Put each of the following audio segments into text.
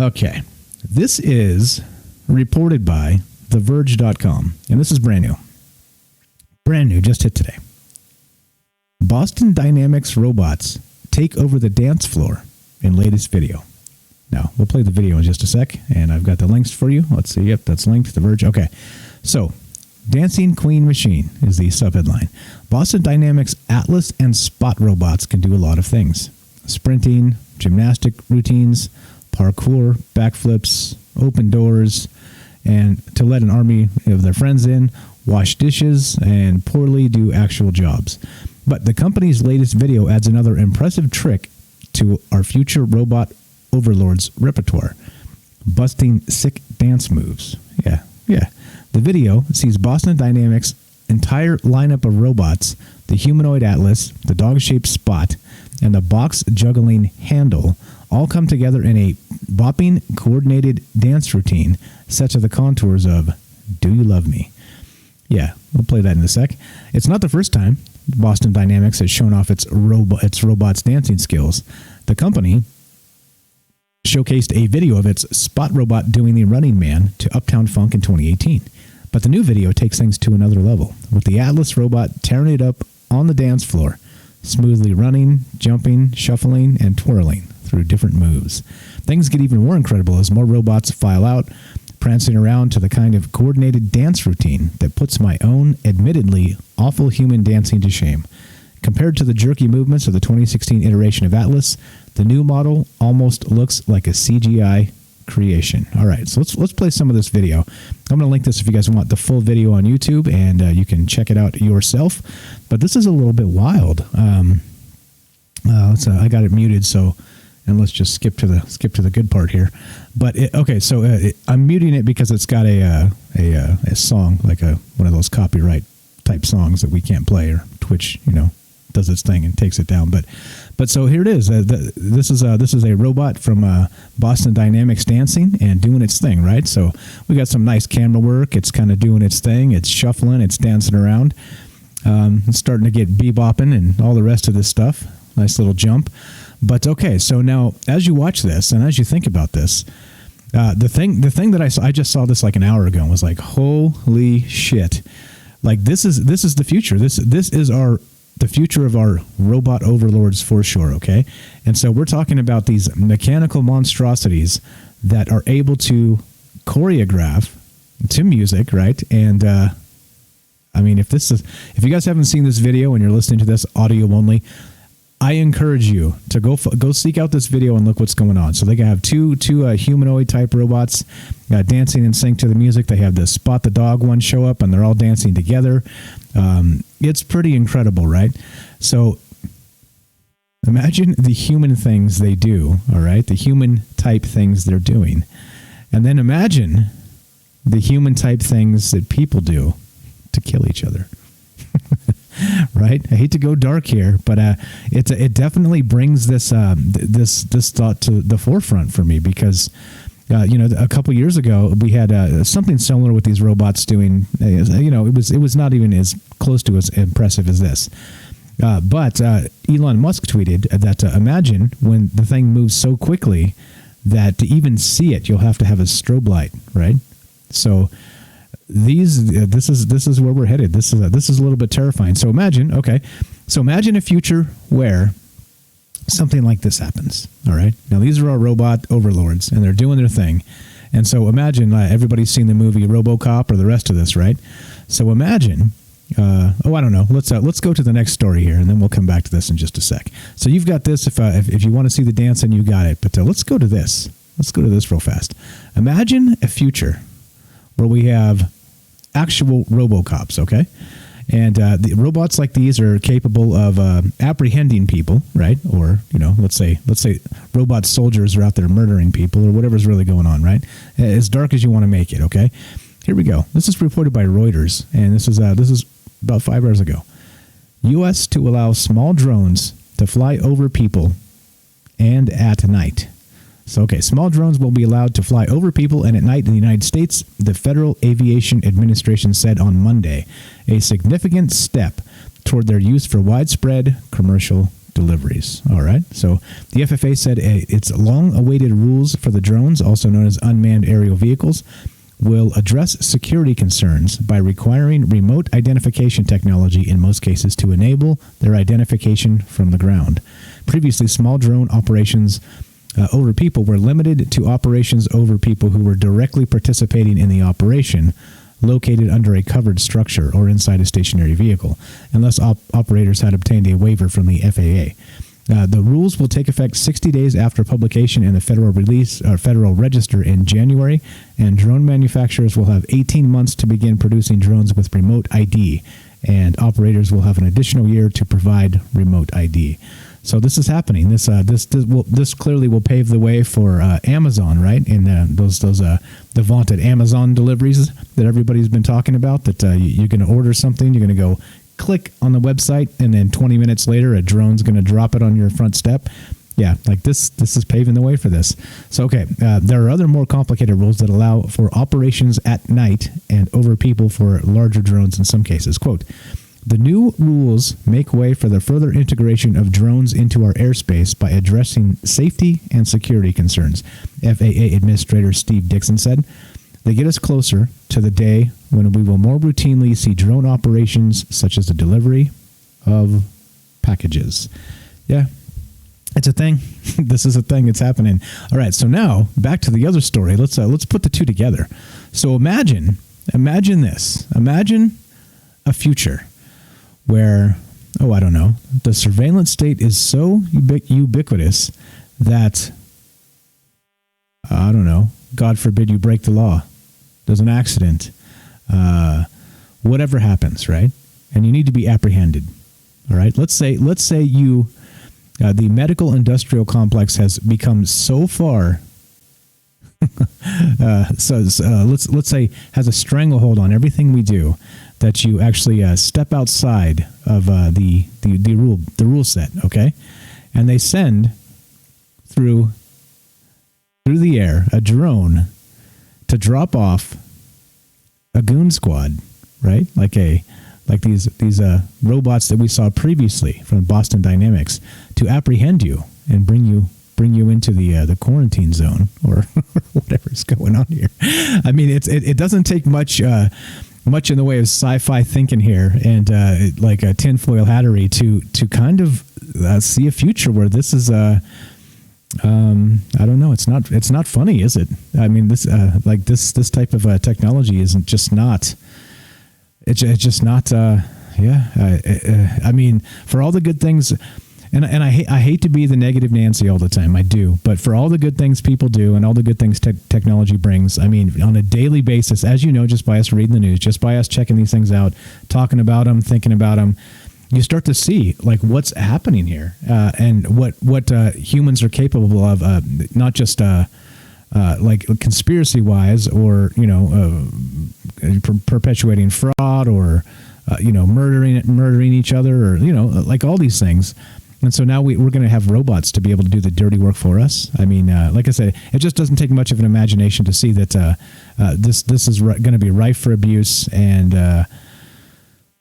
Okay. This is reported by TheVerge.com, and this is brand new. Brand new, just hit today. Boston Dynamics robots take over the dance floor in latest video. Now, we'll play the video in just a sec, and I've got the links for you. Let's see. Yep, that's linked. The Verge. Okay. So, Dancing Queen Machine is the subheadline. Boston Dynamics Atlas and Spot robots can do a lot of things. Sprinting, gymnastic routines, parkour, backflips, open doors, and to let an army of their friends in, wash dishes, and poorly do actual jobs. But the company's latest video adds another impressive trick to our future robot overlords repertoire, busting sick dance moves. Yeah. The video sees Boston Dynamics' entire lineup of robots, the humanoid Atlas, the dog-shaped Spot, and the box-juggling Handle, all come together in a bopping, coordinated dance routine set to the contours of Do You Love Me? Yeah, we'll play that in a sec. It's not the first time Boston Dynamics has shown off its robots' dancing skills. The company showcased a video of its Spot robot doing the Running Man to Uptown Funk in 2018. But the new video takes things to another level, with the Atlas robot tearing it up on the dance floor, smoothly running, jumping, shuffling, and twirling through different moves. Things get even more incredible as more robots file out, prancing around to the kind of coordinated dance routine that puts my own, admittedly, awful human dancing to shame. Compared to the jerky movements of the 2016 iteration of Atlas, the new model almost looks like a CGI creation. All right, so let's play some of this video. I'm going to link this if you guys want the full video on YouTube, and you can check it out yourself. But this is a little bit wild. I got it muted, so and let's just skip to the good part here. But I'm muting it because it's got a song, like one of those copyright type songs that we can't play, or Twitch, does its thing and takes it down. But so here it is. This is a robot from Boston Dynamics dancing and doing its thing, right? So we got some nice camera work. It's kind of doing its thing. It's shuffling. It's dancing around. It's starting to get bebopping and all the rest of this stuff. Nice little jump. But okay, so now as you watch this and as you think about this, the thing that I just saw this like an hour ago and was like, holy shit! Like this is the future. This is the future of our robot overlords for sure, okay? And so we're talking about these mechanical monstrosities that are able to choreograph to music, right? And I mean, if you guys haven't seen this video and you're listening to this audio only, I encourage you to go seek out this video and look what's going on. So they have two humanoid type robots dancing in sync to the music. They have the Spot the dog one show up, and they're all dancing together. It's pretty incredible, right? So imagine the human things they do, all right? The human type things they're doing. And then imagine the human type things that people do to kill each other. Right? I hate to go dark here, but it definitely brings this thought to the forefront for me because a couple years ago we had something similar with these robots doing. It was not even as close to as impressive as this. But Elon Musk tweeted that imagine when the thing moves so quickly that to even see it, you'll have to have a strobe light, right? So this is where we're headed. This is a little bit terrifying. So imagine a future where something like this happens. All right. Now these are our robot overlords, and they're doing their thing. And so imagine everybody's seen the movie RoboCop or the rest of this, right? So imagine. I don't know. Let's go to the next story here, and then we'll come back to this in just a sec. So you've got this. If you want to see the dancing, you got it. But let's go to this. Let's go to this real fast. Imagine a future where we have actual RoboCops, okay? And the robots like these are capable of apprehending people, right? Or, let's say robot soldiers are out there murdering people or whatever's really going on, right? As dark as you want to make it, okay? Here we go. This is reported by Reuters, and this is about 5 hours ago. U.S. to allow small drones to fly over people and at night. So, okay, small drones will be allowed to fly over people and at night in the United States, the Federal Aviation Administration said on Monday, a significant step toward their use for widespread commercial deliveries. All right. So the FFA said its long-awaited rules for the drones, also known as unmanned aerial vehicles, will address security concerns by requiring remote identification technology in most cases to enable their identification from the ground. Previously, small drone operations over people were limited to operations over people who were directly participating in the operation, located under a covered structure or inside a stationary vehicle, unless operators had obtained a waiver from the FAA. The rules will take effect 60 days after publication in the Federal Register in January, and drone manufacturers will have 18 months to begin producing drones with remote ID, and operators will have an additional year to provide remote ID. So this is happening. This clearly will pave the way for Amazon, right? In the vaunted Amazon deliveries that everybody's been talking about. That you're going to order something, you're going to go click on the website, and then 20 minutes later, a drone's going to drop it on your front step. Yeah, like this is paving the way for this. So, okay, there are other more complicated rules that allow for operations at night and over people for larger drones in some cases. Quote, the new rules make way for the further integration of drones into our airspace by addressing safety and security concerns, FAA Administrator Steve Dixon said. They get us closer to the day when we will more routinely see drone operations such as the delivery of packages. Yeah, it's a thing. This is a thing. It's happening. All right, so now back to the other story. Let's put the two together. So imagine this. Imagine a future where, I don't know, the surveillance state is so ubiquitous that, I don't know, God forbid you break the law. There's an accident. Whatever happens, right? And you need to be apprehended. All right? Let's say you, the medical industrial complex has become so far, let's say has a stranglehold on everything we do, that you actually step outside of the rule set, okay? And they send through the air a drone to drop off a goon squad, right? Like these robots that we saw previously from Boston Dynamics, to apprehend you and bring you into the quarantine zone or whatever's going on here. I mean, it doesn't take much in the way of sci-fi thinking here and like a tinfoil hattery to kind of see a future where this is I don't know. It's not funny, is it? I mean, this type of technology isn't just not. It's just not. I mean, for all the good things, and I hate to be the negative Nancy all the time. I do, but for all the good things people do and all the good things technology brings, I mean, on a daily basis, as you know, just by us reading the news, just by us checking these things out, talking about them, thinking about them, you start to see like what's happening here and what humans are capable of, not just like conspiracy wise or perpetuating fraud or murdering each other or like all these things. And so now we're going to have robots to be able to do the dirty work for us. I mean, like I said, it just doesn't take much of an imagination to see that this is going to be rife for abuse. And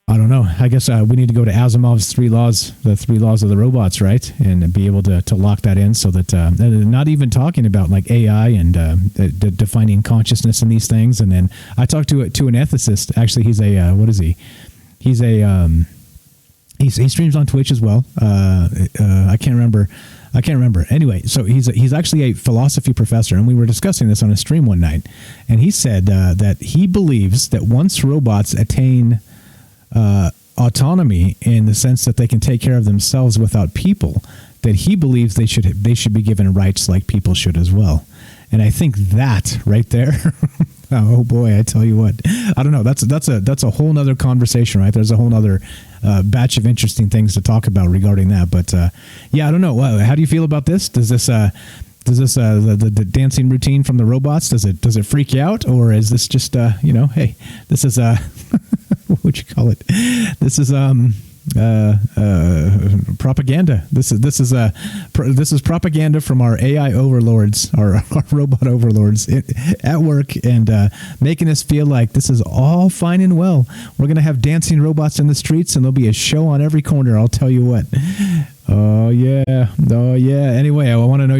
I don't know. I guess we need to go to Asimov's the three laws of the robots, right? And be able to lock that in so that not even talking about like AI and defining consciousness in these things. And then I talked to an ethicist. Actually, he's a what is he? He's a he streams on Twitch as well. I can't remember. Anyway, so he's actually a philosophy professor, and we were discussing this on a stream one night. And he said that he believes that once robots attain autonomy in the sense that they can take care of themselves without people, that he believes they should be given rights like people should as well. And I think that right there, oh boy, I tell you what, I don't know. That's a whole nother conversation, right? There's a whole nother batch of interesting things to talk about regarding that. But yeah, I don't know. How do you feel about this? Does this the dancing routine from the robots, does it freak you out, or is this just hey, this is what would you call it? This is propaganda. This is propaganda from our AI overlords, our robot overlords at work, and making us feel like this is all fine and well. We're going to have dancing robots in the streets, and there'll be a show on every corner. I'll tell you what. Oh yeah. Anyway, I want to know